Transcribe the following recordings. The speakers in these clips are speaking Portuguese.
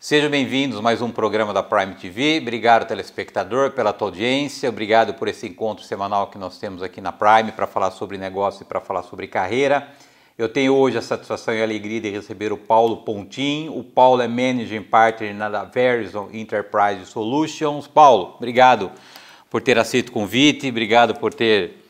Sejam bem-vindos a mais um programa da Prime TV. Obrigado, telespectador, pela tua audiência. Obrigado por esse encontro semanal que nós temos aqui na Prime para falar sobre negócio e para falar sobre carreira. Eu tenho hoje a satisfação e a alegria de receber o Paulo Pontin. O Paulo é Managing Partner na Verizon Enterprise Solutions. Paulo, obrigado por ter aceito o convite, obrigado por ter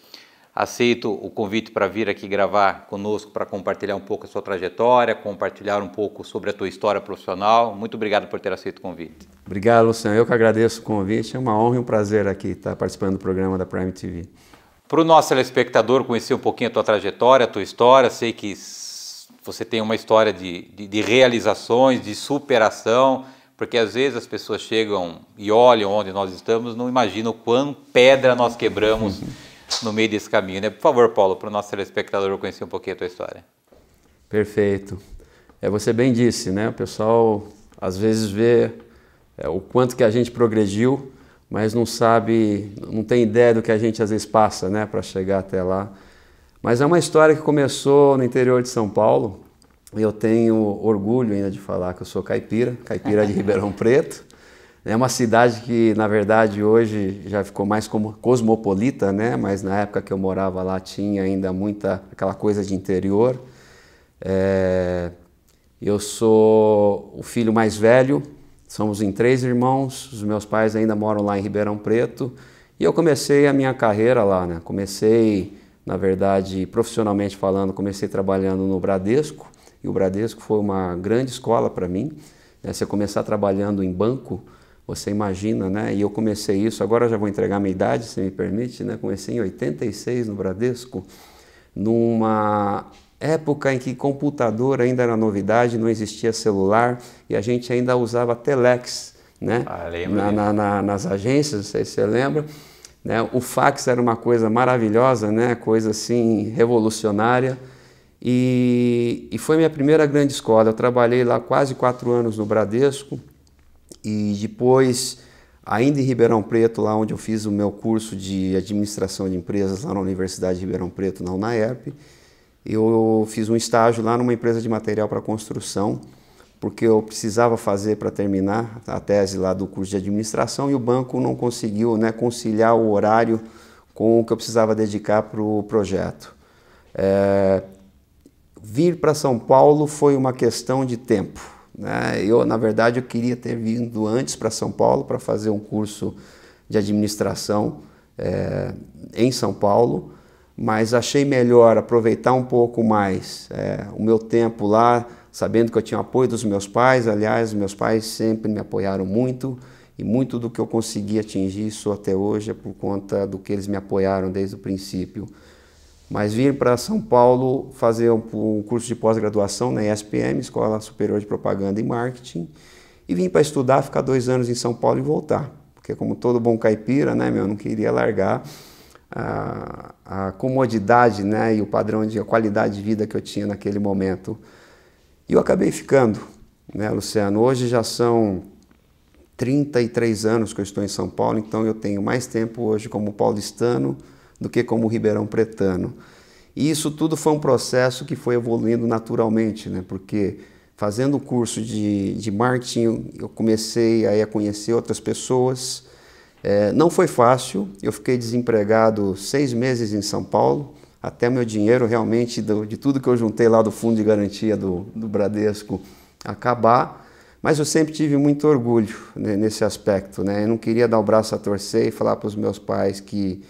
aceito o convite para vir aqui gravar conosco, para compartilhar um pouco a sua trajetória, compartilhar um pouco sobre a tua história profissional. Muito obrigado por ter aceito o convite. Obrigado, Luciano. Eu que agradeço o convite. É uma honra e um prazer aqui estar participando do programa da Prime TV. Para o nosso telespectador conhecer um pouquinho a tua trajetória, a tua história, sei que você tem uma história de realizações, de superação, porque às vezes as pessoas chegam e olham onde nós estamos, não imaginam quão pedra nós quebramos no meio desse caminho, né? Por favor, Paulo, para o nosso telespectador conhecer um pouquinho a tua história. Perfeito. Você bem disse, né? O pessoal às vezes vê o quanto que a gente progrediu, mas não sabe, não tem ideia do que a gente às vezes passa, né, para chegar até lá. Mas é uma história que começou no interior de São Paulo. Eu tenho orgulho ainda de falar que eu sou caipira de Ribeirão Preto. É uma cidade que, na verdade, hoje já ficou mais como cosmopolita, né? Mas na época que eu morava lá tinha ainda muita aquela coisa de interior. Eu sou o filho mais velho, somos em 3 irmãos, os meus pais ainda moram lá em Ribeirão Preto e eu comecei a minha carreira lá, né? Comecei, na verdade, profissionalmente falando, comecei trabalhando no Bradesco e o Bradesco foi uma grande escola para mim. Você começar trabalhando em banco, você imagina, né? E eu comecei isso, agora eu já vou entregar a minha idade, se me permite, né? Comecei em 86 no Bradesco, numa época em que computador ainda era novidade, não existia celular e a gente ainda usava telex, né? Nas agências, não sei se você lembra. Né? O fax era uma coisa maravilhosa, né? Coisa assim revolucionária e foi minha primeira grande escola. Eu trabalhei lá quase 4 anos no Bradesco. E depois, ainda em Ribeirão Preto, lá onde eu fiz o meu curso de administração de empresas, lá na Universidade de Ribeirão Preto, na UNAERP, eu fiz um estágio lá numa empresa de material para construção, porque eu precisava fazer para terminar a tese lá do curso de administração e o banco não conseguiu, né, conciliar o horário com o que eu precisava dedicar para o projeto. Vir para São Paulo foi uma questão de tempo. Na verdade, eu queria ter vindo antes para São Paulo para fazer um curso de administração em São Paulo, mas achei melhor aproveitar um pouco mais o meu tempo lá, sabendo que eu tinha o apoio dos meus pais. Aliás, meus pais sempre me apoiaram muito e muito do que eu consegui atingir isso até hoje é por conta do que eles me apoiaram desde o princípio. Mas vir para São Paulo fazer um curso de pós-graduação na ESPM, Escola Superior de Propaganda e Marketing, e vim para estudar, ficar 2 anos em São Paulo e voltar. Porque como todo bom caipira, né, eu não queria largar a comodidade, né, e o padrão a qualidade de vida que eu tinha naquele momento. E eu acabei ficando, né, Luciano? Hoje já são 33 anos que eu estou em São Paulo, então eu tenho mais tempo hoje como paulistano do que como ribeirão pretano. E isso tudo foi um processo que foi evoluindo naturalmente, né? Porque fazendo o curso de marketing, eu comecei aí a conhecer outras pessoas. Não foi fácil, eu fiquei desempregado 6 meses em São Paulo, até meu dinheiro realmente, de tudo que eu juntei lá do fundo de garantia do Bradesco, acabar. Mas eu sempre tive muito orgulho, né, nesse aspecto, né? Eu não queria dar o braço a torcer e falar para os meus pais que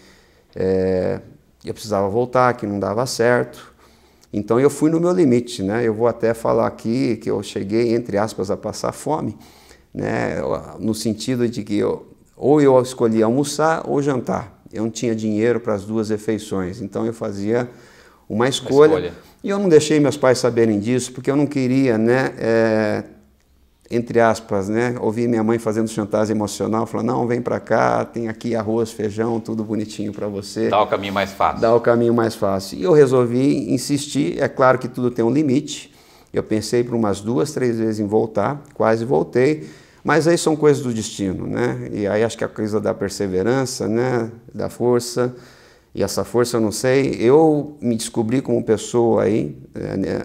eu precisava voltar, que não dava certo. Então eu fui no meu limite, né? Eu vou até falar aqui que eu cheguei, entre aspas, a passar fome, né? No sentido de que ou eu escolhia almoçar ou jantar. Eu não tinha dinheiro para as 2 refeições, então eu fazia uma escolha. E eu não deixei meus pais saberem disso, porque eu não queria, né, entre aspas, né, ouvir minha mãe fazendo chantagem emocional, falando, não, vem para cá, tem aqui arroz, feijão, tudo bonitinho para você. Dá o caminho mais fácil. Dá o caminho mais fácil. E eu resolvi insistir, é claro que tudo tem um limite. Eu pensei por umas 2, 3 vezes em voltar, quase voltei, mas aí são coisas do destino, né? E aí acho que a coisa da perseverança, né, da força. E essa força, eu não sei, eu me descobri como pessoa aí,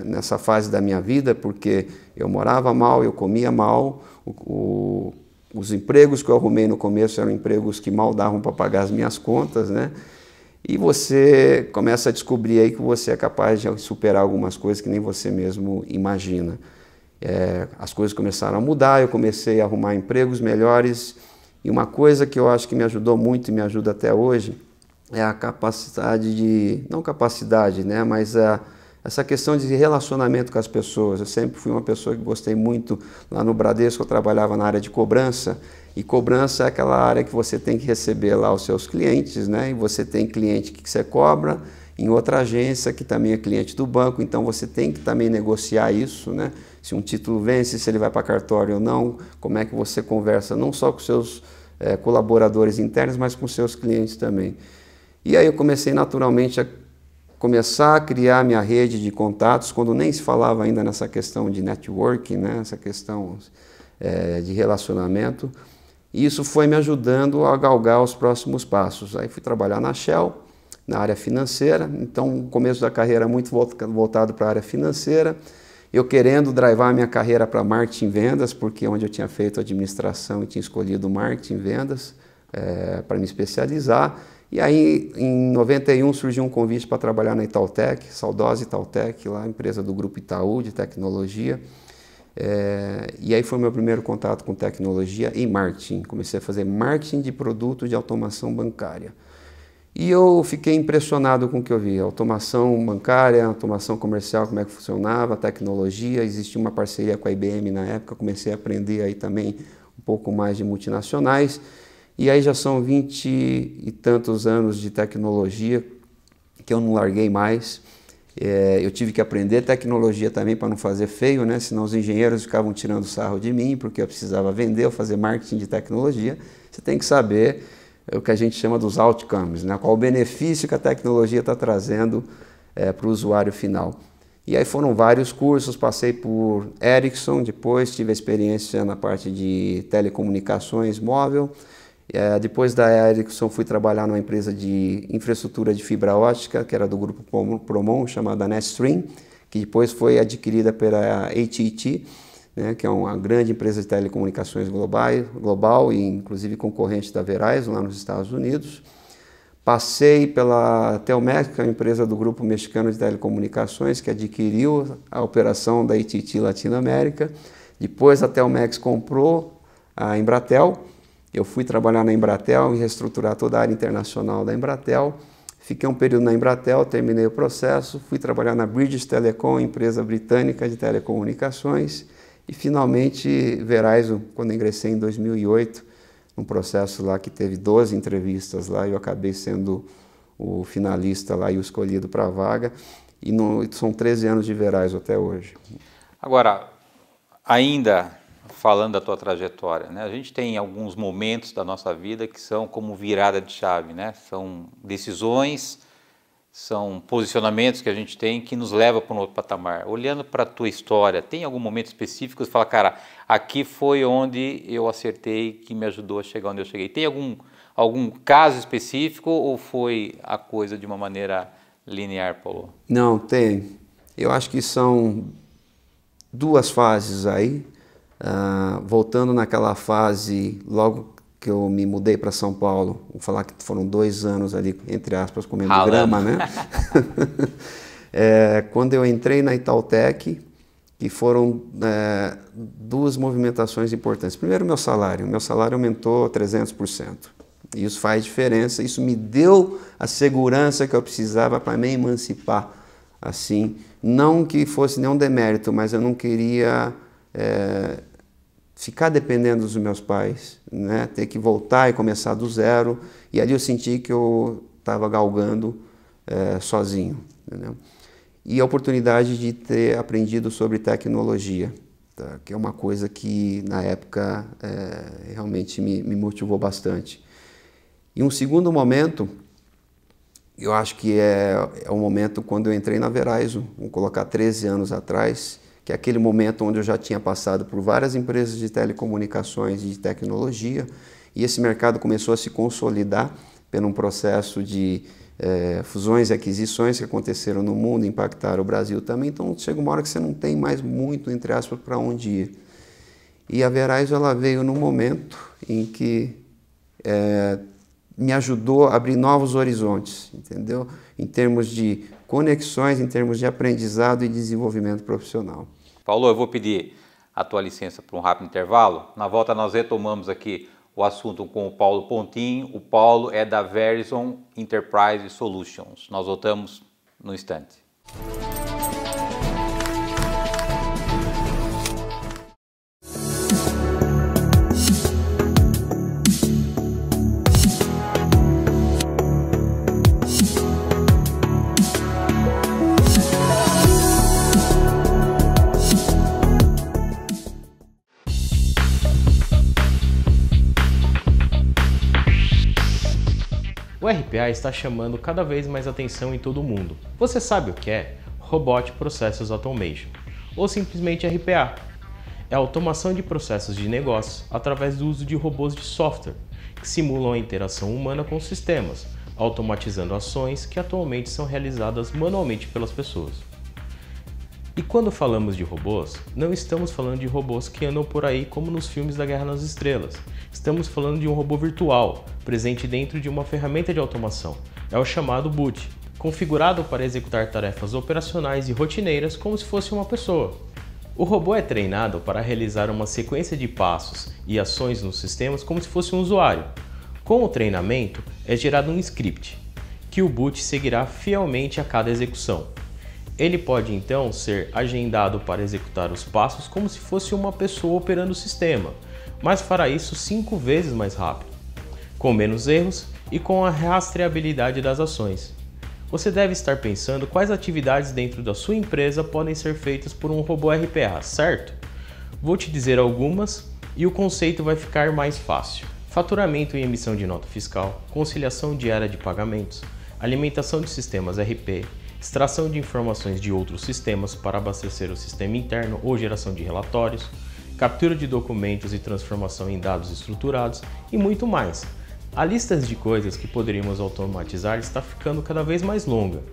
nessa fase da minha vida, porque eu morava mal, eu comia mal, os empregos que eu arrumei no começo eram empregos que mal davam para pagar as minhas contas, né? E você começa a descobrir aí que você é capaz de superar algumas coisas que nem você mesmo imagina. As coisas começaram a mudar, eu comecei a arrumar empregos melhores, e uma coisa que eu acho que me ajudou muito e me ajuda até hoje é a capacidade de, não capacidade, né, mas essa questão de relacionamento com as pessoas. Eu sempre fui uma pessoa que gostei muito, lá no Bradesco eu trabalhava na área de cobrança, e cobrança é aquela área que você tem que receber lá os seus clientes, né, e você tem cliente que você cobra em outra agência que também é cliente do banco, então você tem que também negociar isso, né, se um título vence, se ele vai para cartório ou não, como é que você conversa não só com seus colaboradores internos, mas com seus clientes também. E aí eu comecei naturalmente a começar a criar minha rede de contatos, quando nem se falava ainda nessa questão de networking, né? Essa questão de relacionamento. E isso foi me ajudando a galgar os próximos passos. Aí fui trabalhar na Shell, na área financeira, então o começo da carreira muito voltado para a área financeira, eu querendo drivar minha carreira para marketing e vendas, porque onde eu tinha feito administração e tinha escolhido marketing e vendas para me especializar. E aí, em 91, surgiu um convite para trabalhar na Itautec, saudosa Itautec, lá, empresa do Grupo Itaú, de tecnologia. E aí foi o meu primeiro contato com tecnologia e marketing. Comecei a fazer marketing de produto de automação bancária. E eu fiquei impressionado com o que eu vi. Automação bancária, automação comercial, como é que funcionava, tecnologia. Existia uma parceria com a IBM na época, comecei a aprender aí também um pouco mais de multinacionais. E aí já são 20 e tantos anos de tecnologia que eu não larguei mais. Eu tive que aprender tecnologia também para não fazer feio, né? Senão os engenheiros ficavam tirando sarro de mim, porque eu precisava vender ou fazer marketing de tecnologia. Você tem que saber o que a gente chama dos outcomes, né? Qual o benefício que a tecnologia está trazendo para o usuário final. E aí foram vários cursos, passei por Ericsson, depois tive a experiência na parte de telecomunicações móvel. Depois da Ericsson fui trabalhar numa empresa de infraestrutura de fibra ótica, que era do grupo Promon, chamada Netstream, que depois foi adquirida pela AT&T, né, que é uma grande empresa de telecomunicações global e inclusive concorrente da Verizon lá nos Estados Unidos. Passei pela Telmex, que é uma empresa do grupo mexicano de telecomunicações, que adquiriu a operação da AT&T Latinoamérica. Depois a Telmex comprou a Embratel. Eu fui trabalhar na Embratel e reestruturar toda a área internacional da Embratel. Fiquei um período na Embratel, terminei o processo, fui trabalhar na British Telecom, empresa britânica de telecomunicações, e finalmente Verizon, quando ingressei em 2008, num processo lá que teve 12 entrevistas lá, eu acabei sendo o finalista lá e o escolhido para a vaga, e são 13 anos de Verizon até hoje. Agora, ainda falando da tua trajetória, né? A gente tem alguns momentos da nossa vida que são como virada de chave, né? São decisões, são posicionamentos que a gente tem que nos leva para um outro patamar. Olhando para a tua história, tem algum momento específico que você fala, cara, aqui foi onde eu acertei, que me ajudou a chegar onde eu cheguei? Tem algum caso específico ou foi a coisa de uma maneira linear, Paulo? Não, tem. Eu acho que são duas fases aí. Voltando naquela fase, logo que eu me mudei para São Paulo, vou falar que foram 2 anos ali, entre aspas, comendo grama, né? Quando eu entrei na Itautec, que foram 2 movimentações importantes. Primeiro, meu salário aumentou 300%. Isso faz diferença, isso me deu a segurança que eu precisava para me emancipar. Assim, não que fosse nenhum demérito, mas eu não queria ficar dependendo dos meus pais, né? Ter que voltar e começar do zero, e ali eu senti que eu estava galgando sozinho, entendeu? E a oportunidade de ter aprendido sobre tecnologia, tá? Que é uma coisa que na época realmente me motivou bastante. E um segundo momento, eu acho que é o momento quando eu entrei na Verizon, vamos colocar 13 anos atrás, que é aquele momento onde eu já tinha passado por várias empresas de telecomunicações e de tecnologia, e esse mercado começou a se consolidar por um processo de fusões e aquisições que aconteceram no mundo, impactaram o Brasil também, então chega uma hora que você não tem mais muito, entre aspas, para onde ir. E a Verizon, ela veio num momento em que me ajudou a abrir novos horizontes, entendeu? Em termos de conexões, em termos de aprendizado e desenvolvimento profissional. Paulo, eu vou pedir a tua licença para um rápido intervalo. Na volta nós retomamos aqui o assunto com o Paulo Pontin. O Paulo é da Verizon Enterprise Solutions. Nós voltamos no instante. O RPA está chamando cada vez mais atenção em todo o mundo. Você sabe o que é? Robotic Process Automation, ou simplesmente RPA. É a automação de processos de negócio através do uso de robôs de software, que simulam a interação humana com sistemas, automatizando ações que atualmente são realizadas manualmente pelas pessoas. E quando falamos de robôs, não estamos falando de robôs que andam por aí como nos filmes da Guerra nas Estrelas. Estamos falando de um robô virtual, presente dentro de uma ferramenta de automação. É o chamado boot, configurado para executar tarefas operacionais e rotineiras como se fosse uma pessoa. O robô é treinado para realizar uma sequência de passos e ações nos sistemas como se fosse um usuário. Com o treinamento, é gerado um script, que o boot seguirá fielmente a cada execução. Ele pode então ser agendado para executar os passos como se fosse uma pessoa operando o sistema, mas fará isso 5 vezes mais rápido, com menos erros e com a rastreabilidade das ações. Você deve estar pensando quais atividades dentro da sua empresa podem ser feitas por um robô RPA, certo? Vou te dizer algumas e o conceito vai ficar mais fácil. Faturamento e emissão de nota fiscal, conciliação diária de pagamentos, alimentação de sistemas RP, extração de informações de outros sistemas para abastecer o sistema interno ou geração de relatórios, captura de documentos e transformação em dados estruturados e muito mais. A lista de coisas que poderíamos automatizar está ficando cada vez mais longa.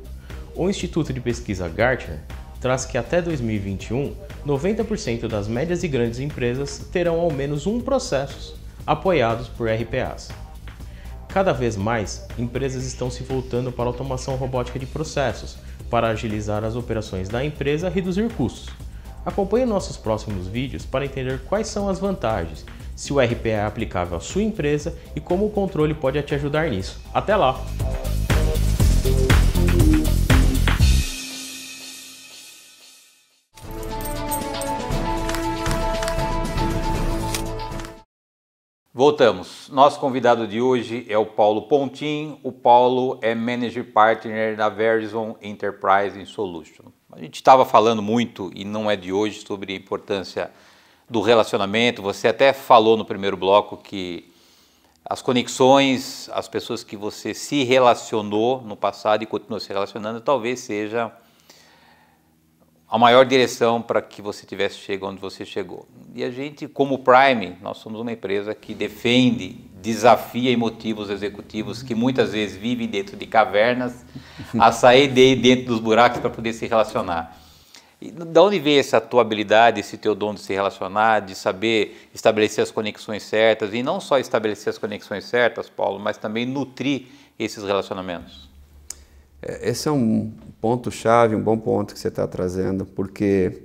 O Instituto de Pesquisa Gartner traz que até 2021, 90% das médias e grandes empresas terão ao menos um processo apoiados por RPAs. Cada vez mais, empresas estão se voltando para a automação robótica de processos, para agilizar as operações da empresa e reduzir custos. Acompanhe nossos próximos vídeos para entender quais são as vantagens, se o RPA é aplicável à sua empresa e como o controle pode te ajudar nisso. Até lá! Voltamos. Nosso convidado de hoje é o Paulo Pontin. O Paulo é Manager Partner da Verizon Enterprise Solutions. A gente estava falando muito, e não é de hoje, sobre a importância do relacionamento. Você até falou no primeiro bloco que as conexões, as pessoas que você se relacionou no passado e continua se relacionando, talvez seja a maior direção para que você tivesse chegado onde você chegou. E a gente, como Prime, nós somos uma empresa que defende, desafia e motiva os executivos que muitas vezes vivem dentro de cavernas a sair dentro dos buracos para poder se relacionar. E de onde veio essa tua habilidade, esse teu dom de se relacionar, de saber estabelecer as conexões certas, e não só estabelecer as conexões certas, Paulo, mas também nutrir esses relacionamentos? Esse é um ponto-chave, um bom ponto que você está trazendo, porque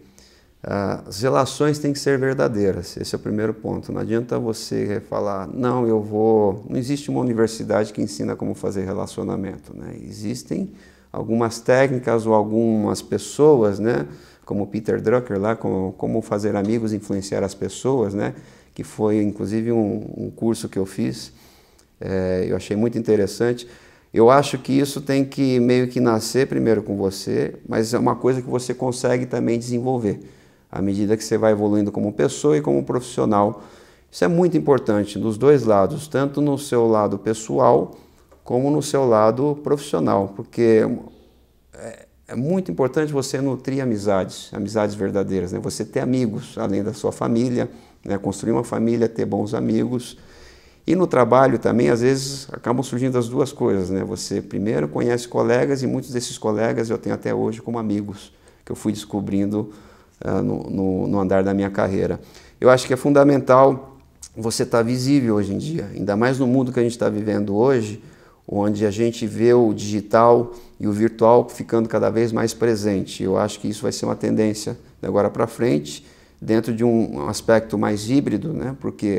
as relações têm que ser verdadeiras. Esse é o primeiro ponto. Não adianta você falar, não, eu vou... Não existe uma universidade que ensina como fazer relacionamento, né? Existem algumas técnicas ou algumas pessoas, né? Como Peter Drucker lá, como fazer amigos, influenciar as pessoas, né? Que foi inclusive um curso que eu fiz. Eu achei muito interessante. Eu acho que isso tem que meio que nascer primeiro com você, mas é uma coisa que você consegue também desenvolver à medida que você vai evoluindo como pessoa e como profissional. Isso é muito importante dos dois lados, tanto no seu lado pessoal como no seu lado profissional, porque é muito importante você nutrir amizades verdadeiras, né? Você ter amigos além da sua família, né? Construir uma família, ter bons amigos. E no trabalho também, às vezes, acabam surgindo as duas coisas, né? Você primeiro conhece colegas e muitos desses colegas eu tenho até hoje como amigos, que eu fui descobrindo no andar da minha carreira. Eu acho que é fundamental você estar visível hoje em dia, ainda mais no mundo que a gente está vivendo hoje, onde a gente vê o digital e o virtual ficando cada vez mais presente. Eu acho que isso vai ser uma tendência de agora para frente, dentro de um aspecto mais híbrido, né? Porque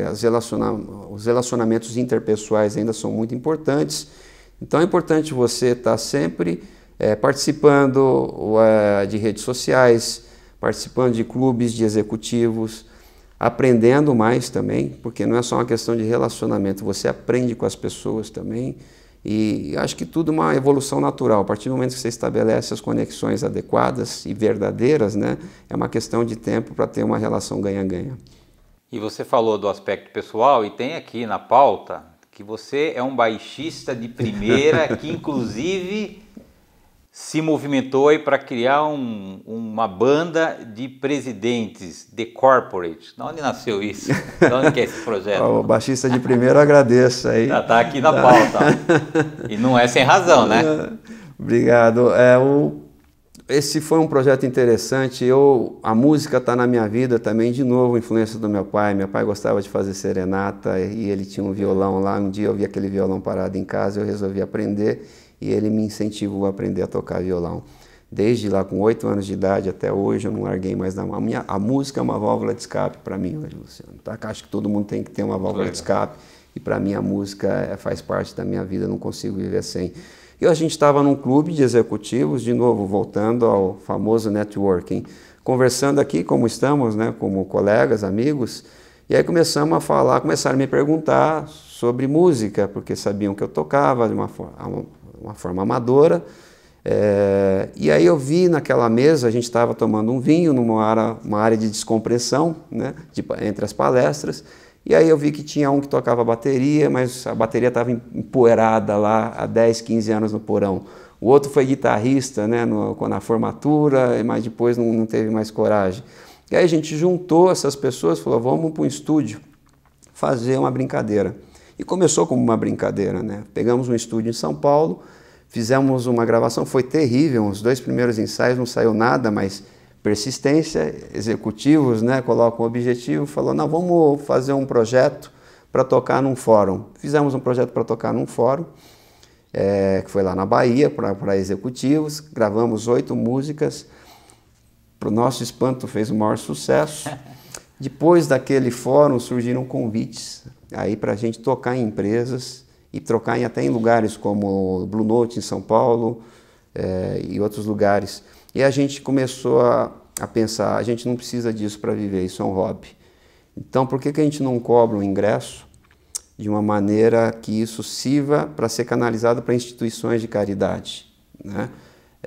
os relacionamentos interpessoais ainda são muito importantes. Então é importante você estar sempre participando de redes sociais, participando de clubes de executivos, aprendendo mais também, porque não é só uma questão de relacionamento, você aprende com as pessoas também. E acho que tudo é uma evolução natural. A partir do momento que você estabelece as conexões adequadas e verdadeiras, né, é uma questão de tempo para ter uma relação ganha-ganha. E você falou do aspecto pessoal e tem aqui na pauta que você é um baixista de primeira que inclusive se movimentou aí para criar uma banda de presidentes, The Corporate. De onde nasceu isso? De onde que é esse projeto? O baixista de primeira, agradeço aí. Já está aqui na pauta. E não é sem razão, né? Obrigado. Esse foi um projeto interessante. A música está na minha vida também, de novo, influência do meu pai. Meu pai gostava de fazer serenata e ele tinha um violão lá. Um dia eu vi aquele violão parado em casa, eu resolvi aprender. E ele me incentivou a aprender a tocar violão. Desde lá, com 8 anos de idade até hoje, eu não larguei mais da mão. A música é uma válvula de escape para mim hoje, Luciano. Tá? Acho que todo mundo tem que ter uma válvula de escape. E para mim a música faz parte da minha vida, eu não consigo viver sem. E a gente estava num clube de executivos, de novo, voltando ao famoso networking. Conversando aqui, como estamos, né, como colegas, amigos. E aí começamos a falar, começaram a me perguntar sobre música, porque sabiam que eu tocava de uma forma amadora, e aí eu vi naquela mesa, a gente estava tomando um vinho uma área de descompressão, né, entre as palestras, e aí eu vi que tinha um que tocava bateria, mas a bateria estava empoeirada lá há 10, 15 anos no porão. O outro foi guitarrista, né, na formatura, mas depois não teve mais coragem. E aí a gente juntou essas pessoas e falou, vamos para um estúdio fazer uma brincadeira. E começou como uma brincadeira, né? Pegamos um estúdio em São Paulo, fizemos uma gravação, foi terrível, os 2 primeiros ensaios não saiu nada, mas persistência, executivos, né, colocam um objetivo, falou, não, vamos fazer um projeto para tocar num fórum. Fizemos um projeto para tocar num fórum, que foi lá na Bahia, para executivos, gravamos 8 músicas, para o nosso espanto fez o maior sucesso. Depois daquele fórum surgiram convites aí para a gente tocar em empresas e trocar até em lugares como Blue Note em São Paulo e outros lugares. E a gente começou a pensar, a gente não precisa disso para viver, isso é um hobby. Então por que a gente não cobra um ingresso de uma maneira que isso sirva para ser canalizado para instituições de caridade, né?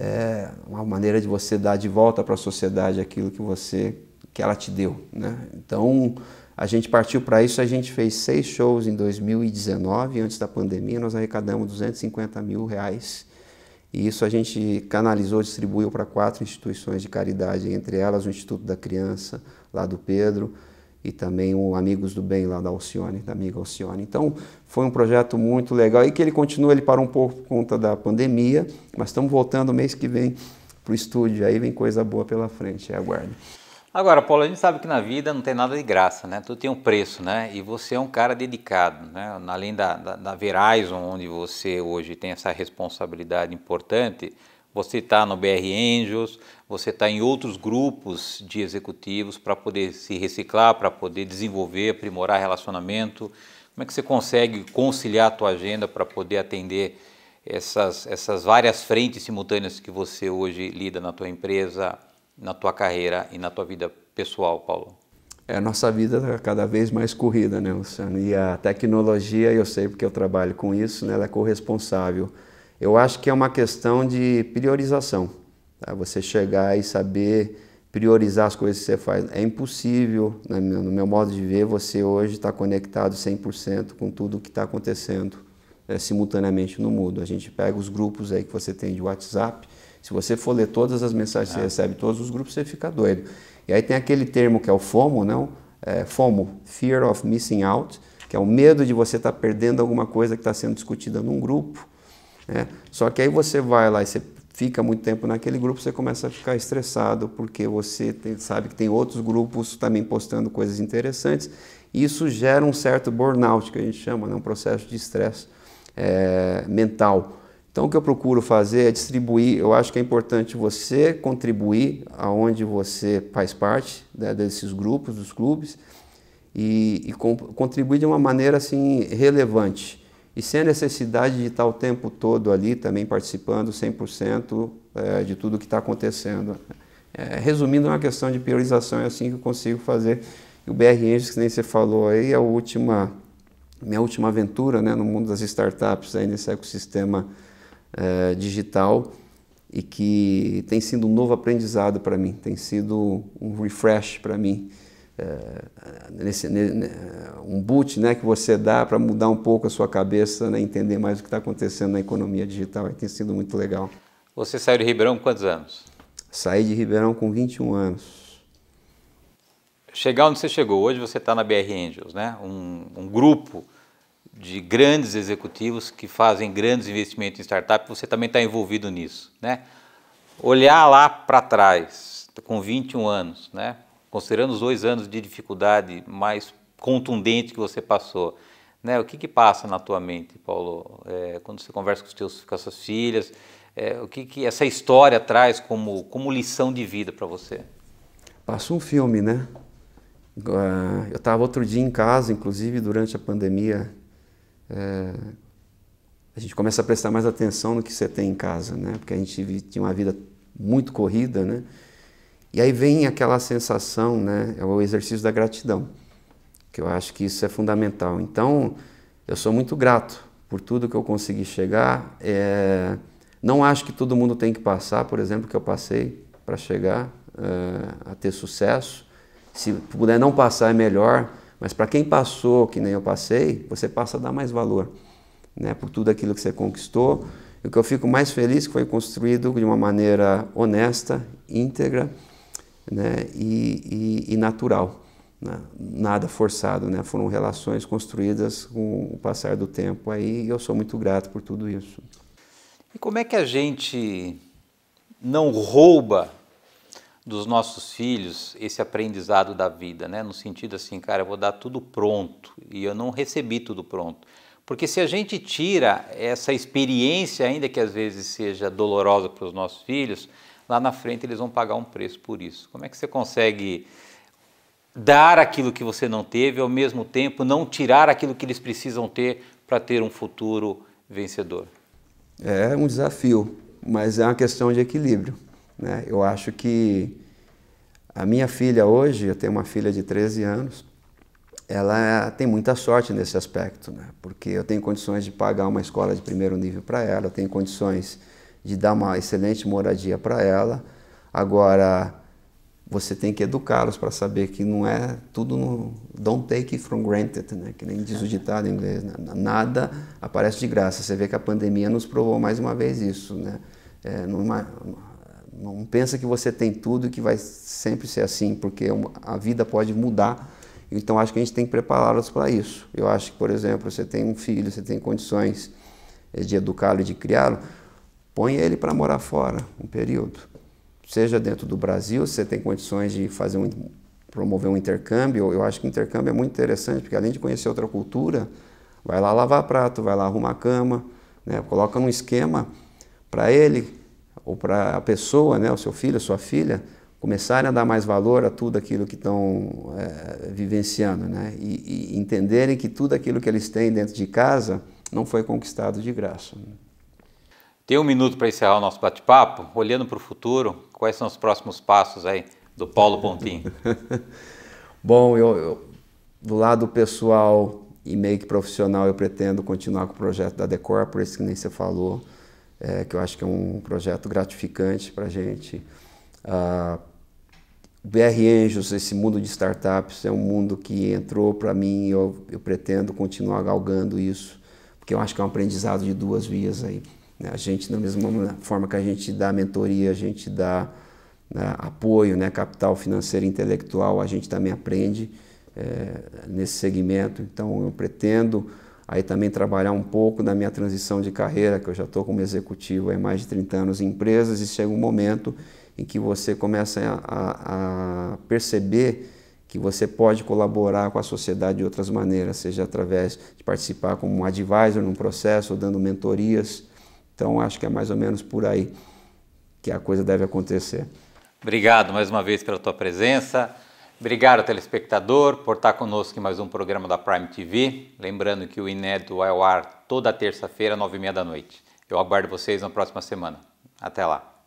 É uma maneira de você dar de volta para a sociedade aquilo que ela te deu, né? Então a gente partiu para isso, a gente fez 6 shows em 2019, antes da pandemia, nós arrecadamos R$250 mil, e isso a gente canalizou, distribuiu para 4 instituições de caridade, entre elas o Instituto da Criança, lá do Pedro, e também o Amigos do Bem, lá da Alcione, da amiga Alcione. Então foi um projeto muito legal, e que ele continua, ele parou um pouco por conta da pandemia, mas estamos voltando mês que vem para o estúdio, aí vem coisa boa pela frente, aguarde. Agora, Paulo, a gente sabe que na vida não tem nada de graça, né? Tudo tem um preço, né? E você é um cara dedicado, né? Além da Verizon, onde você hoje tem essa responsabilidade importante, você está no BR Angels, você está em outros grupos de executivos para poder se reciclar, para poder desenvolver, aprimorar relacionamento. Como é que você consegue conciliar a tua agenda para poder atender essas várias frentes simultâneas que você hoje lida na tua empresa, na tua carreira e na tua vida pessoal, Paulo? A nossa vida está cada vez mais corrida, né, Luciano? E a tecnologia, eu sei porque eu trabalho com isso, né, ela é corresponsável. Eu acho que é uma questão de priorização, tá? Você chegar e saber priorizar as coisas que você faz. É impossível, né, no meu modo de ver, você hoje está conectado 100% com tudo o que está acontecendo simultaneamente no mundo. A gente pega os grupos aí que você tem de WhatsApp, se você for ler todas as mensagens que você recebe, todos os grupos, você fica doido. E aí tem aquele termo que é o FOMO, não? FOMO, Fear of Missing Out, que é o medo de você estar perdendo alguma coisa que está sendo discutida num grupo, né? Só que aí você vai lá e você fica muito tempo naquele grupo, você começa a ficar estressado, porque você sabe que tem outros grupos também postando coisas interessantes, e isso gera um certo burnout, que a gente chama, né? Um processo de estresse mental. Então o que eu procuro fazer é distribuir. Eu acho que é importante você contribuir aonde você faz parte, né, desses grupos, dos clubes, e contribuir de uma maneira assim relevante e sem a necessidade de estar o tempo todo ali também participando 100% de tudo que está acontecendo. Resumindo, é uma questão de priorização, é assim que eu consigo fazer. E o BR Angels, que nem você falou aí, é minha última aventura, né, no mundo das startups, aí nesse ecossistema digital, e que tem sido um novo aprendizado para mim, tem sido um refresh para mim, um boot, né, que você dá para mudar um pouco a sua cabeça, né, entender mais o que está acontecendo na economia digital, e tem sido muito legal. Você saiu de Ribeirão com quantos anos? Saí de Ribeirão com 21 anos. Chegar onde você chegou, hoje você está na BR Angels, né? Um grupo de grandes executivos que fazem grandes investimentos em startup, você também está envolvido nisso, né? Olhar lá para trás, com 21 anos, né? Considerando os 2 anos de dificuldade mais contundente que você passou, né? O que passa na tua mente, Paulo, quando você conversa com as suas filhas, o que essa história traz como lição de vida para você? Passa um filme, né? Eu estava outro dia em casa, inclusive durante a pandemia, a gente começa a prestar mais atenção no que você tem em casa, né? Porque a gente tinha uma vida muito corrida, né? E aí vem aquela sensação, né? É o exercício da gratidão, que eu acho que isso é fundamental. Então, eu sou muito grato por tudo que eu consegui chegar. Não acho que todo mundo tem que passar, por exemplo, que eu passei para chegar a ter sucesso. Se puder não passar é melhor, mas para quem passou, que nem eu passei, você passa a dar mais valor, né, por tudo aquilo que você conquistou. E o que eu fico mais feliz é que foi construído de uma maneira honesta, íntegra, né, e natural, né, nada forçado, né, foram relações construídas com o passar do tempo. Aí eu sou muito grato por tudo isso. E como é que a gente não rouba dos nossos filhos esse aprendizado da vida, né? No sentido assim, cara, eu vou dar tudo pronto e eu não recebi tudo pronto. Porque se a gente tira essa experiência, ainda que às vezes seja dolorosa para os nossos filhos, lá na frente eles vão pagar um preço por isso. Como é que você consegue dar aquilo que você não teve e ao mesmo tempo não tirar aquilo que eles precisam ter para ter um futuro vencedor? É um desafio, mas é uma questão de equilíbrio, né? Eu acho que a minha filha hoje, eu tenho uma filha de 13 anos, ela tem muita sorte nesse aspecto, né? Porque eu tenho condições de pagar uma escola de primeiro nível para ela, eu tenho condições de dar uma excelente moradia para ela. Agora, você tem que educá-los para saber que não é tudo no don't take it from granted, né? Que nem diz o ditado em inglês, né? Nada aparece de graça. Você vê que a pandemia nos provou mais uma vez isso, né? Não pensa que você tem tudo e que vai sempre ser assim, porque a vida pode mudar. Então acho que a gente tem que prepará-los para isso. Eu acho que, por exemplo, você tem um filho, você tem condições de educá-lo e de criá-lo, põe ele para morar fora um período. Seja dentro do Brasil, se você tem condições de promover um intercâmbio. Eu acho que o intercâmbio é muito interessante, porque além de conhecer outra cultura, vai lá lavar prato, vai lá arrumar cama, né? Coloca num esquema para ele ou para a pessoa, né, o seu filho, a sua filha, começarem a dar mais valor a tudo aquilo que estão vivenciando, né? E entenderem que tudo aquilo que eles têm dentro de casa não foi conquistado de graça. Tem um minuto para encerrar o nosso bate-papo. Olhando para o futuro, quais são os próximos passos aí do Paulo Pontin? Bom, eu do lado pessoal e meio que profissional, eu pretendo continuar com o projeto da The Corporate, que nem você falou, que eu acho que é um projeto gratificante para a gente. O BR Angels, esse mundo de startups, é um mundo que entrou para mim e eu pretendo continuar galgando isso, porque eu acho que é um aprendizado de 2 vias aí, né? A gente, da mesma forma que a gente dá mentoria, a gente dá, né, apoio, né, capital financeiro e intelectual, a gente também aprende nesse segmento. Então eu pretendo aí também trabalhar um pouco da minha transição de carreira, que eu já estou como executivo há mais de 30 anos em empresas, e chega um momento em que você começa a perceber que você pode colaborar com a sociedade de outras maneiras, seja através de participar como um advisor num processo, ou dando mentorias. Então acho que é mais ou menos por aí que a coisa deve acontecer. Obrigado mais uma vez pela tua presença. Obrigado, telespectador, por estar conosco em mais um programa da Prime TV. Lembrando que o Inédito vai ao ar toda terça-feira, 9h30 da noite. Eu aguardo vocês na próxima semana. Até lá.